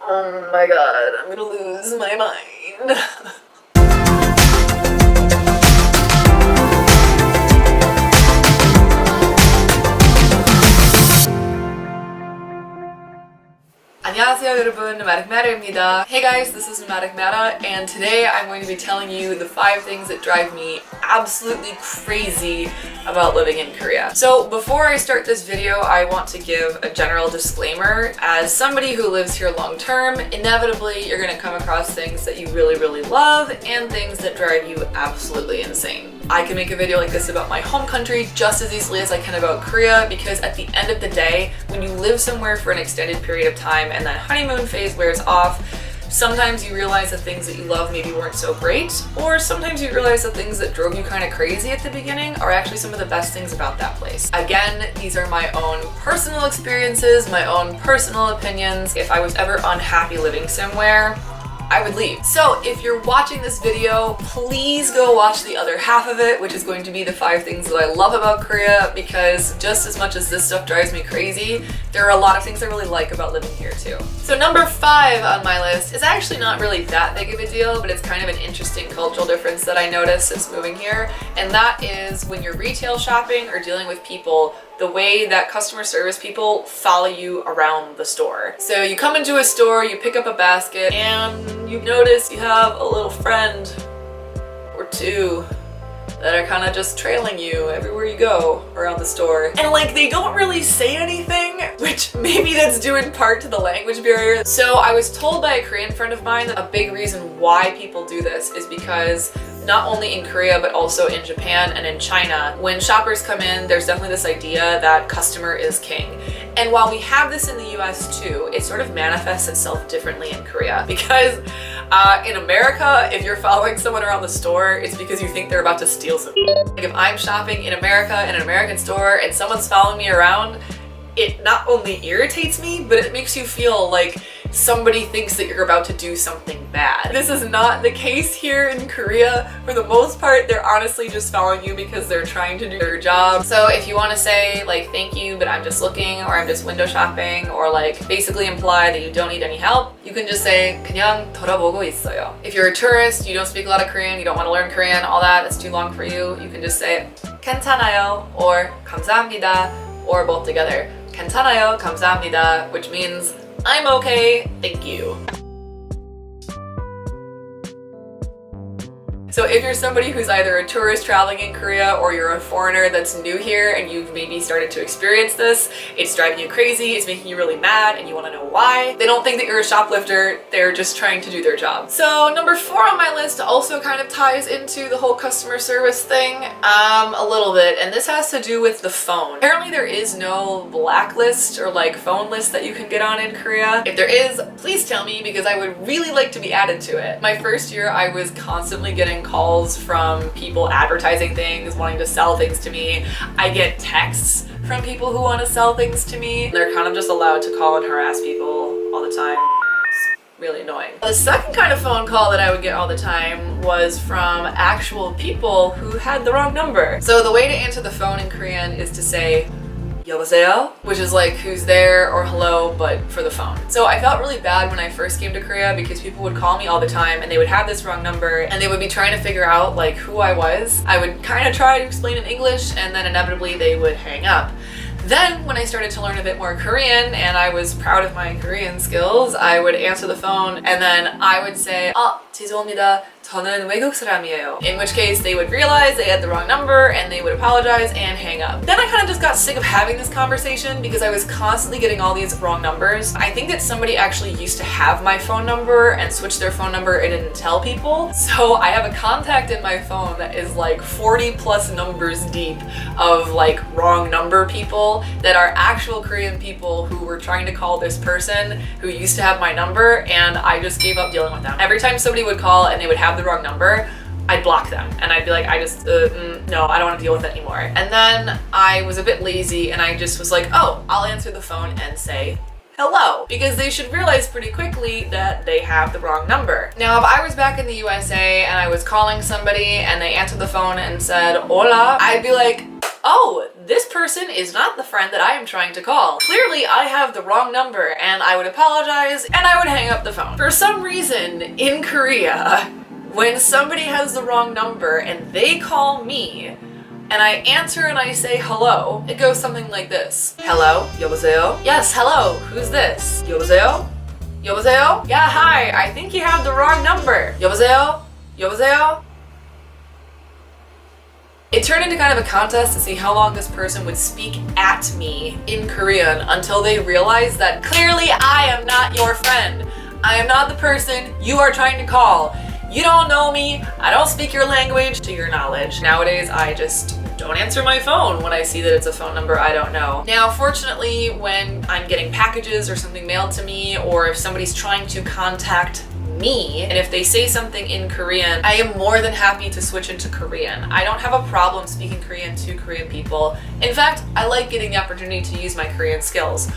Oh my god, I'm gonna lose my mind. 안녕하세요 여러분, keu-NYANG입니다. Hey guys, this is keu-NYANG and today I'm going to be telling you the 5 things that drive me absolutely crazy about living in Korea. So before I start this video, I want to give a general disclaimer. As somebody who lives here long term, inevitably you're going to come across things that you really love and things that drive you absolutely insane. I can make a video like this about my home country just as easily as I can about Korea, because at the end of the day, when you live somewhere for an extended period of time and that honeymoon phase wears off, sometimes you realize the things that you love maybe weren't so great, or sometimes you realize the things that drove you kind of crazy at the beginning are actually some of the best things about that place. Again, these are my own personal experiences, my own personal opinions. If I was ever unhappy living somewhere, I would leave. So if you're watching this video, please go watch the other half of it, which is going to be the 5 things that I love about Korea, because just as much as this stuff drives me crazy, there are a lot of things I really like about living here too. So number 5 on my list is actually not really that big of a deal, but it's kind of an interesting cultural difference that I noticed since moving here, and that is when you're retail shopping or dealing with people, the way that customer service people follow you around the store. So you come into a store, you pick up a basket, and you notice you have a little friend or 2 that are kind of just trailing you everywhere you go around the store. And like, they don't really say anything, which maybe that's due in part to the language barrier. So I was told by a Korean friend of mine that a big reason why people do this is because not only in Korea but also in Japan and in China, when shoppers come in, there's definitely this idea that customer is king. And while we have this in the US too, it sort of manifests itself differently in Korea, because in America, if you're following someone around the store, it's because you think they're about to steal something. Like if I'm shopping in America in an American store and someone's following me around, it not only irritates me, but it makes you feel like somebody thinks that you're about to do something bad. This is not the case here in Korea. For the most part, they're honestly just following you because they're trying to do their job. So if you want to say like, thank you, but I'm just looking, or I'm just window shopping, or like basically imply that you don't need any help, you can just say 그냥 둘러보고 있어요. If you're a tourist, you don't speak a lot of Korean, you don't want to learn Korean, all that's too long for you, you can just say 괜찮아요 or 감사합니다, or both together. 괜찮아요, 감사합니다, which means I'm okay, thank you. So if you're somebody who's either a tourist traveling in Korea or you're a foreigner that's new here and you've maybe started to experience this, it's driving you crazy, it's making you really mad, and you want to know why, they don't think that you're a shoplifter, they're just trying to do their job. So number 4 on my list also kind of ties into the whole customer service thing a little bit, and this has to do with the phone. Apparently there is no blacklist or like phone list that you can get on in Korea. If there is, please tell me, because I would really like to be added to it. My first year I was constantly getting calls from people advertising things, wanting to sell things to me. I get texts from people who want to sell things to me. They're kind of just allowed to call and harass people all the time. It's really annoying. The second kind of phone call that I would get all the time was from actual people who had the wrong number. So the way to answer the phone in Korean is to say 여보세요, which is like who's there or hello, but for the phone. So I felt really bad when I first came to Korea because people would call me all the time and they would have this wrong number and they would be trying to figure out like who I was. I would kind of try to explain in English and then inevitably they would hang up. Then when I started to learn a bit more Korean and I was proud of my Korean skills, I would answer the phone and then I would say 죄송합니다, 저는 외국 사람이에요. In which case they would realize they had the wrong number and they would apologize and hang up. Then I kind of just got sick of having this conversation because I was constantly getting all these wrong numbers. I think that somebody actually used to have my phone number and switched their phone number and didn't tell people. So I have a contact in my phone that is like 40 plus numbers deep of like wrong number people that are actual Korean people who were trying to call this person who used to have my number, and I just gave up dealing with them. Every time somebody would call and they would have the wrong number, I'd block them and I'd be like, I just, no, I don't want to deal with it anymore. And then I was a bit lazy and I just was like, oh, I'll answer the phone and say hello, because they should realize pretty quickly that they have the wrong number. Now, if I was back in the USA and I was calling somebody and they answered the phone and said hola, I'd be like, oh, this person is not the friend that I am trying to call. Clearly, I have the wrong number, and I would apologize, and I would hang up the phone. For some reason, in Korea, when somebody has the wrong number and they call me, and I answer and I say hello, it goes something like this. Hello? 여보세요? Yes, hello. Who's this? 여보세요? 여보세요? Yeah, hi. I think you have the wrong number. 여보세요? 여보세요? It turned into kind of a contest to see how long this person would speak at me in Korean until they realized that clearly I am not your friend. I am not the person you are trying to call. You don't know me, I don't speak your language, to your knowledge. Nowadays, I just don't answer my phone when I see that it's a phone number I don't know. Now, fortunately, when I'm getting packages or something mailed to me, or if somebody's trying to contact me, and if they say something in Korean, I am more than happy to switch into Korean. I don't have a problem speaking Korean to Korean people. In fact, I like getting the opportunity to use my Korean skills.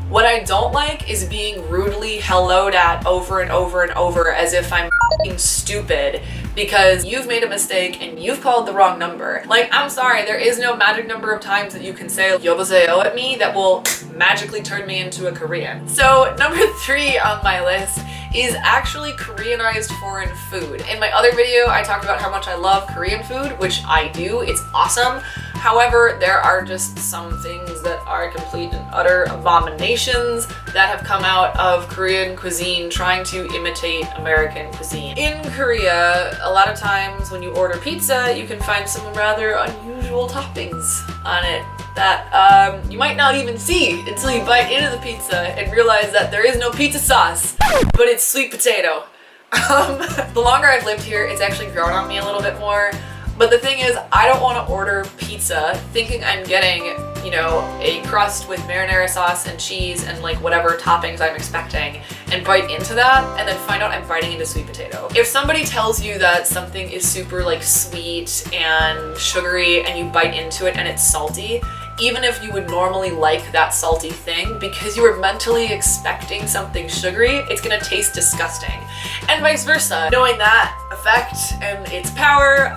What I don't like is being rudely helloed at over and over and over as if I'm f***ing stupid because you've made a mistake and you've called the wrong number. Like, I'm sorry, there is no magic number of times that you can say 여보세요 at me that will magically turn me into a Korean. So number 3 on my list is actually Koreanized foreign food. In my other video, I talked about how much I love Korean food, which I do, it's awesome. However, there are just some things that are complete and utter abominations that have come out of Korean cuisine trying to imitate American cuisine. In Korea, a lot of times when you order pizza, you can find some rather unusual toppings on it that you might not even see until you bite into the pizza and realize that there is no pizza sauce, but it's sweet potato. The longer I've lived here, it's actually grown on me a little bit more. But the thing is, I don't want to order pizza thinking I'm getting, you know, a crust with marinara sauce and cheese and like whatever toppings I'm expecting and bite into that and then find out I'm biting into sweet potato. If somebody tells you that something is super like sweet and sugary and you bite into it and it's salty, even if you would normally like that salty thing, because you were mentally expecting something sugary, it's gonna taste disgusting. And vice versa. Knowing that effect and its power,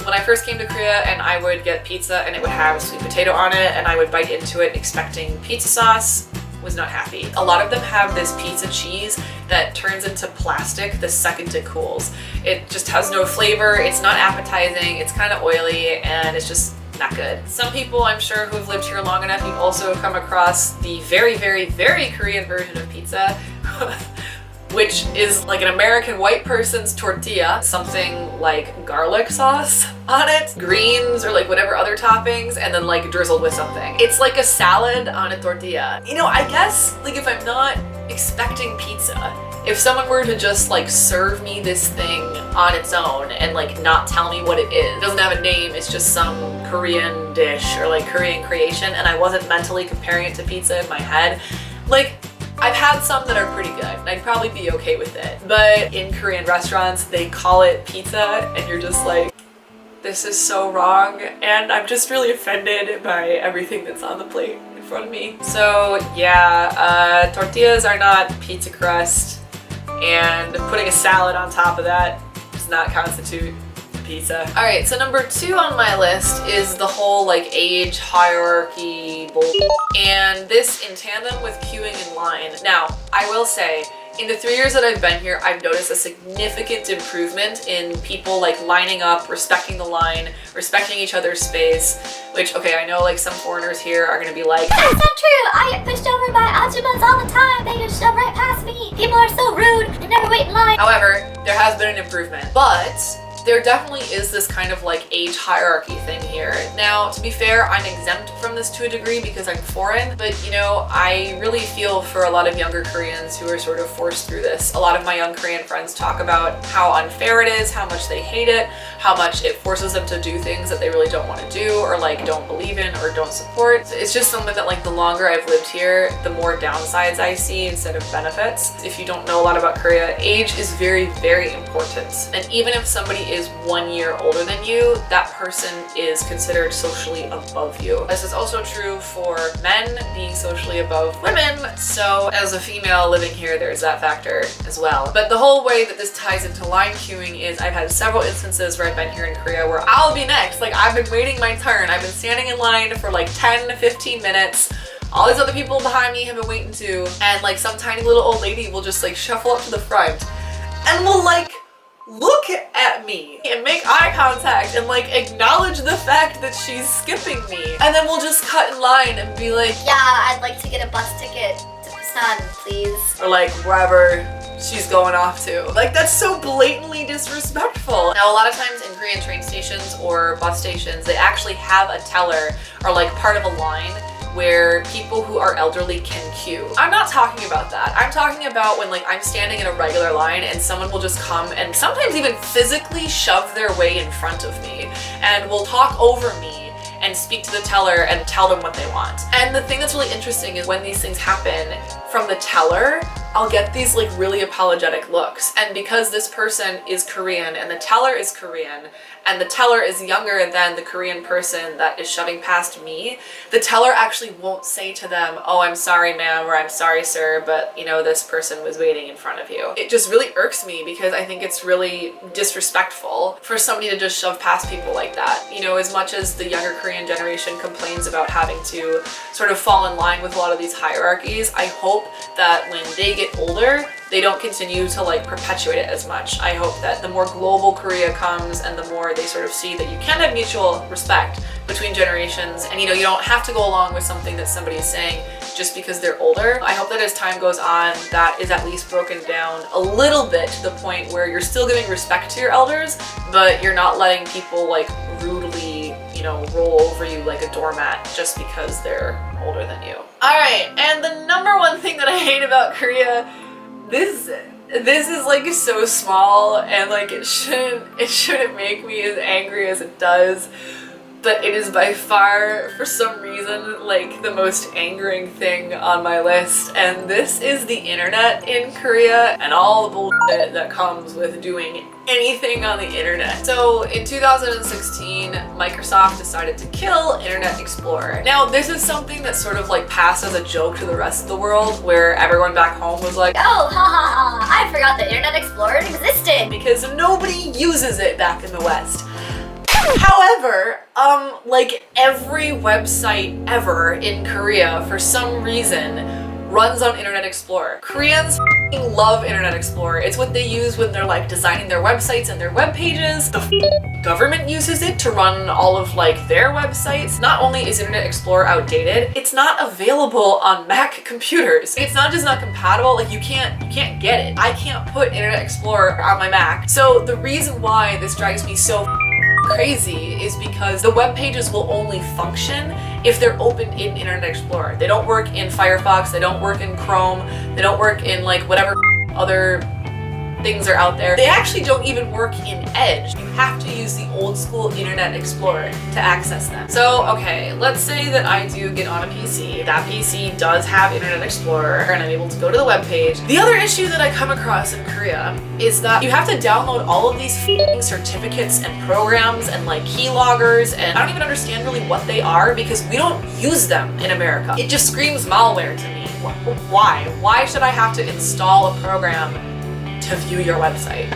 when I first came to Korea and I would get pizza and it would have sweet potato on it and I would bite into it expecting pizza sauce, was not happy. A lot of them have this pizza cheese that turns into plastic the second it cools. It just has no flavor, it's not appetizing, it's kind of oily, and it's just not good. Some people, I'm sure, who have lived here long enough, you've also come across the very, very, very Korean version of pizza, which is like an American white person's tortilla, something like garlic sauce on it, greens or like whatever other toppings, and then like drizzled with something. It's like a salad on a tortilla. You know, I guess like if I'm not expecting pizza, if someone were to just like serve me this thing on its own and like not tell me what it is, it doesn't have a name, it's just some Korean dish or like Korean creation, and I wasn't mentally comparing it to pizza in my head, like I've had some that are pretty good and I'd probably be okay with it. But in Korean restaurants, they call it pizza and you're just like, this is so wrong, and I'm just really offended by everything that's on the plate in front of me. So yeah, tortillas are not pizza crust, and putting a salad on top of that does not constitute pizza. Alright, so number 2 on my list is the whole like age hierarchy bull, and this in tandem with queuing in line. Now, I will say, in the 3 years that I've been here, I've noticed a significant improvement in people like lining up, respecting the line, respecting each other's space, which, okay, I know like some foreigners here are gonna be like, that's not true! I get pushed over by ajumas all the time! They just shove right past me! People are so rude! They never wait in line! However, there has been an improvement, but there definitely is this kind of like age hierarchy thing here. Now, to be fair, I'm exempt from this to a degree because I'm foreign, but you know, I really feel for a lot of younger Koreans who are sort of forced through this. A lot of my young Korean friends talk about how unfair it is, how much they hate it, how much it forces them to do things that they really don't want to do or like don't believe in or don't support. It's just something that like the longer I've lived here, the more downsides I see instead of benefits. If you don't know a lot about Korea, age is very, very important. And even if somebody is 1 year older than you, that person is considered socially above you. This is also true for men being socially above women. So as a female living here, there's that factor as well. But the whole way that this ties into line queuing is I've had several instances where I've been here in Korea where I'll be next. Like, I've been waiting my turn. I've been standing in line for like 10 to 15 minutes. All these other people behind me have been waiting too. And like some tiny little old lady will just like shuffle up to the front and will like look at me and make eye contact and like acknowledge the fact that she's skipping me. And then we'll just cut in line and be like, Yeah, I'd like to get a bus ticket to Busan, please. or like wherever she's going off to. Like, that's so blatantly disrespectful. Now, a lot of times in Korean train stations or bus stations, they actually have a teller or like part of a line where people who are elderly can queue. I'm not talking about that. I'm talking about when like I'm standing in a regular line and someone will just come and sometimes even physically shove their way in front of me and will talk over me and speak to the teller and tell them what they want. And the thing that's really interesting is when these things happen from the teller, I'll get these like really apologetic looks. And because this person is Korean and the teller is Korean and the teller is younger than the Korean person that is shoving past me, the teller actually won't say to them, oh, I'm sorry, ma'am, or I'm sorry, sir, but you know, this person was waiting in front of you. It just really irks me because I think it's really disrespectful for somebody to just shove past people like that. You know, as much as the younger Korean generation complains about having to sort of fall in line with a lot of these hierarchies, I hope that when they get older, they don't continue to like perpetuate it as much. I hope that the more global Korea comes and the more they sort of see that you can have mutual respect between generations and you know, you don't have to go along with something that somebody is saying just because they're older. I hope that as time goes on, that is at least broken down a little bit to the point where you're still giving respect to your elders, but you're not letting people like rudely, you know, roll over you like a doormat just because they're older than you. All right, and the number one thing that I hate about Korea, this is like so small and like it shouldn't make me as angry as it does, but it is by far, for some reason, like the most angering thing on my list, and this is the internet in Korea and all the bullshit that comes with doing anything on the internet. So in 2016, Microsoft decided to kill Internet Explorer. Now, this is something that sort of like passed as a joke to the rest of the world, where everyone back home was like, Oh, ha ha ha, I forgot the Internet Explorer existed. because nobody uses it back in the West. However, like every website ever in Korea, for some reason, runs on Internet Explorer. Koreans f***ing love Internet Explorer. It's what they use when they're like designing their websites and their web pages. The government uses it to run all of like their websites. Not only is Internet Explorer outdated, it's not available on Mac computers. It's not just not compatible, like you can't get it. I can't put Internet Explorer on my Mac. So the reason why this drives me so crazy is because the web pages will only function if they're open in Internet Explorer. They don't work in Firefox, they don't work in Chrome, they don't work in like whatever other things are out there. They actually don't even work in Edge. You have to use the old school Internet Explorer to access them. So, okay, let's say that I do get on a PC. That PC does have Internet Explorer and I'm able to go to the web page. The other issue that I come across in Korea is that you have to download all of these f***ing certificates and programs and like keyloggers, and I don't even understand really what they are because we don't use them in America. It just screams malware to me. Why? Why should I have to install a program to view your website?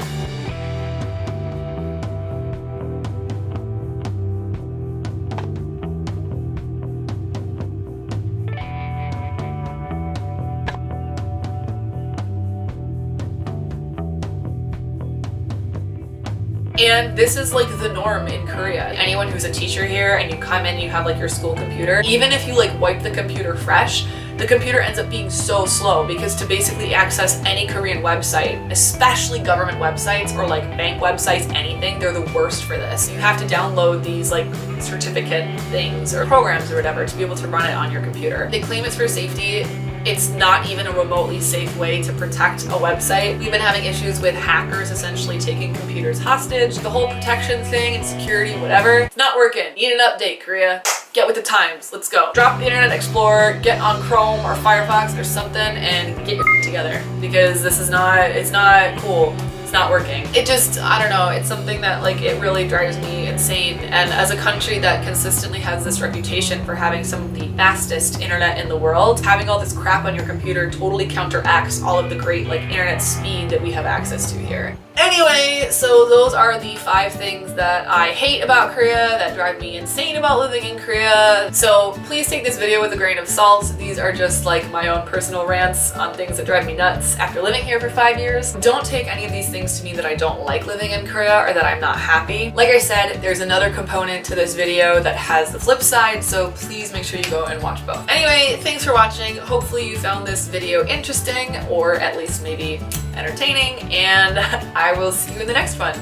And this is like the norm in Korea. Anyone who's a teacher here and you come in, you have like your school computer, even if you like wipe the computer fresh, the computer ends up being so slow because to basically access any Korean website, especially government websites or like bank websites, anything, they're the worst for this. You have to download these like certificate things or programs or whatever to be able to run it on your computer. They claim it's for safety. It's not even a remotely safe way to protect a website. We've been having issues with hackers essentially taking computers hostage. The whole protection thing and security, whatever, it's not working. Need an update, Korea. Get with the times. Let's go. Drop the Internet Explorer, get on Chrome or Firefox or something and get your together because this is not, it's not cool. It's it's not working. It just, I don't know, it's something that like it really drives me insane. And as a country that consistently has this reputation for having some of the fastest internet in the world, having all this crap on your computer totally counteracts all of the great like internet speed that we have access to here. Anyway, so those are the 5 things that I hate about Korea, that drive me insane about living in Korea. So please take this video with a grain of salt. These are just like my own personal rants on things that drive me nuts after living here for 5 years. Don't take any of these things to mean that I don't like living in Korea or that I'm not happy. Like I said, there's another component to this video that has the flip side, so please make sure you go and watch both. Anyway, thanks for watching. Hopefully you found this video interesting, or at least maybe entertaining, and I will see you in the next one.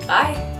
Bye!